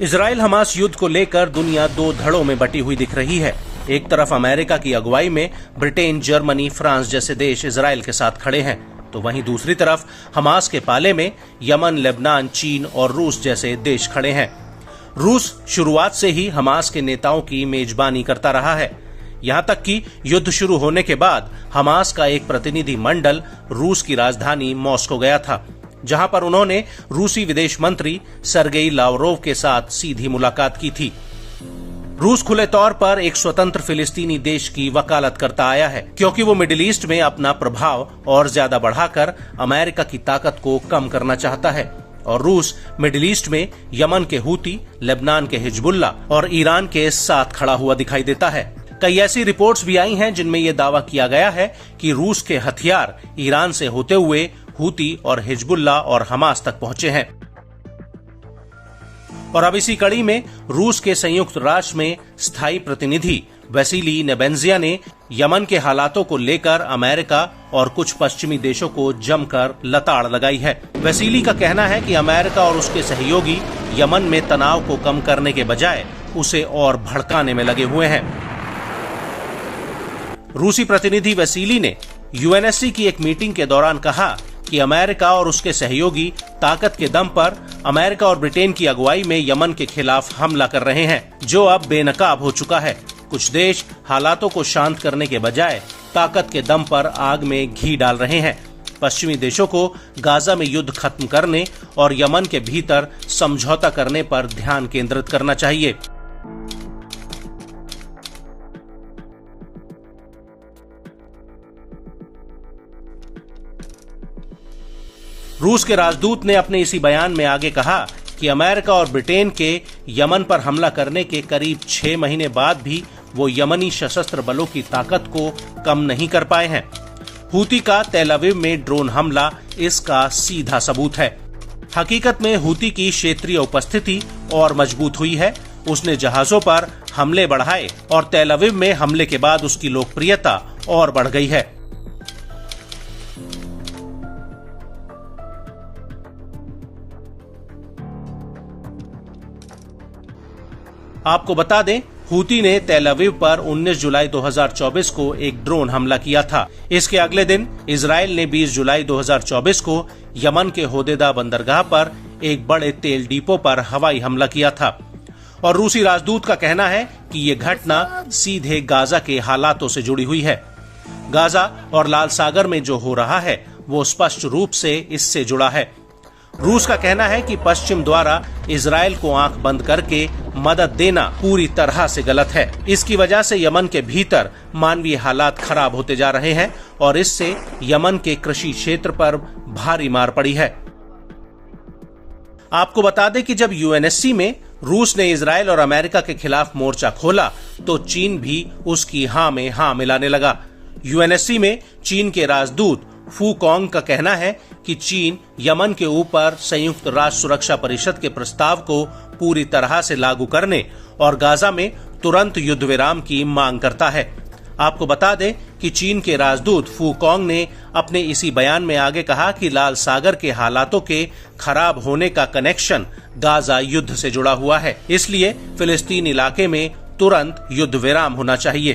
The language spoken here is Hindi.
इजराइल हमास युद्ध को लेकर दुनिया दो धड़ों में बटी हुई दिख रही है। एक तरफ अमेरिका की अगुवाई में ब्रिटेन, जर्मनी, फ्रांस जैसे देश इजराइल के साथ खड़े हैं, तो वहीं दूसरी तरफ हमास के पाले में यमन, लेबनान, चीन और रूस जैसे देश खड़े हैं। रूस शुरुआत से ही हमास के नेताओं की मेजबानी करता रहा है। यहां तक कि युद्ध शुरू होने के बाद हमास का एक प्रतिनिधि मंडल रूस की राजधानी मॉस्को गया था, जहां पर उन्होंने रूसी विदेश मंत्री सरगेई लावरोव के साथ सीधी मुलाकात की थी। रूस खुले तौर पर एक स्वतंत्र फिलिस्तीनी देश की वकालत करता आया है, क्योंकि वो मिडिल ईस्ट में अपना प्रभाव और ज्यादा बढ़ाकर अमेरिका की ताकत को कम करना चाहता है। और रूस मिडिल ईस्ट में यमन के हूती, लेबनान के हिजबुल्ला और ईरान के साथ खड़ा हुआ दिखाई देता है। कई ऐसी रिपोर्ट्स भी आई हैं जिनमें यह दावा किया गया है कि रूस के हथियार ईरान से होते हुए हूती और हिजबुल्ला और हमास तक पहुंचे हैं। और अब इसी कड़ी में रूस के संयुक्त राष्ट्र में स्थायी प्रतिनिधि वैसिली नेबेंजिया ने यमन के हालातों को लेकर अमेरिका और कुछ पश्चिमी देशों को जमकर लताड़ लगाई है। वैसिली का कहना है कि अमेरिका और उसके सहयोगी यमन में तनाव को कम करने के बजाय उसे और भड़काने में लगे हुए हैं। रूसी प्रतिनिधि वैसिली ने यूएनएससी की एक मीटिंग के दौरान कहा कि अमेरिका और उसके सहयोगी ताकत के दम पर अमेरिका और ब्रिटेन की अगुवाई में यमन के खिलाफ हमला कर रहे हैं, जो अब बेनकाब हो चुका है। कुछ देश हालातों को शांत करने के बजाय ताकत के दम पर आग में घी डाल रहे हैं। पश्चिमी देशों को गाजा में युद्ध खत्म करने और यमन के भीतर समझौता करने पर ध्यान केंद्रित करना चाहिए। रूस के राजदूत ने अपने इसी बयान में आगे कहा कि अमेरिका और ब्रिटेन के यमन पर हमला करने के करीब 6 महीने बाद भी वो यमनी सशस्त्र बलों की ताकत को कम नहीं कर पाए हैं। हूती का तेल अवीव में ड्रोन हमला इसका सीधा सबूत है। हकीकत में हूती की क्षेत्रीय उपस्थिति और मजबूत हुई है। उसने जहाजों पर हमले बढ़ाए और तेल अवीव में हमले के बाद उसकी लोकप्रियता और बढ़ गई है। आपको बता दें, हूती ने तेल अवीव पर 19 जुलाई 2024 को एक ड्रोन हमला किया था। इसके अगले दिन इजराइल ने 20 जुलाई 2024 को यमन के होदेदा बंदरगाह पर एक बड़े तेल डिपो पर हवाई हमला किया था। और रूसी राजदूत का कहना है कि ये घटना सीधे गाजा के हालातों से जुड़ी हुई है। गाजा और लाल सागर में जो हो रहा है वो स्पष्ट रूप से इससे जुड़ा है। रूस का कहना है कि पश्चिम द्वारा इजराइल को आंख बंद करके मदद देना पूरी तरह से गलत है। इसकी वजह से यमन के भीतर मानवीय हालात खराब होते जा रहे हैं और इससे यमन के कृषि क्षेत्र पर भारी मार पड़ी है। आपको बता दें कि जब यूएनएससी में रूस ने इजराइल और अमेरिका के खिलाफ मोर्चा खोला तो चीन भी उसकी हां में हां मिलाने लगा। यूएनएससी में चीन के राजदूत फू कॉन्ग का कहना है कि चीन यमन के ऊपर संयुक्त राष्ट्र सुरक्षा परिषद के प्रस्ताव को पूरी तरह से लागू करने और गाजा में तुरंत युद्ध विराम की मांग करता है। आपको बता दें कि चीन के राजदूत फू कॉन्ग ने अपने इसी बयान में आगे कहा कि लाल सागर के हालातों के खराब होने का कनेक्शन गाजा युद्ध से जुड़ा हुआ है, इसलिए फिलिस्तीन इलाके में तुरंत युद्ध विराम होना चाहिए।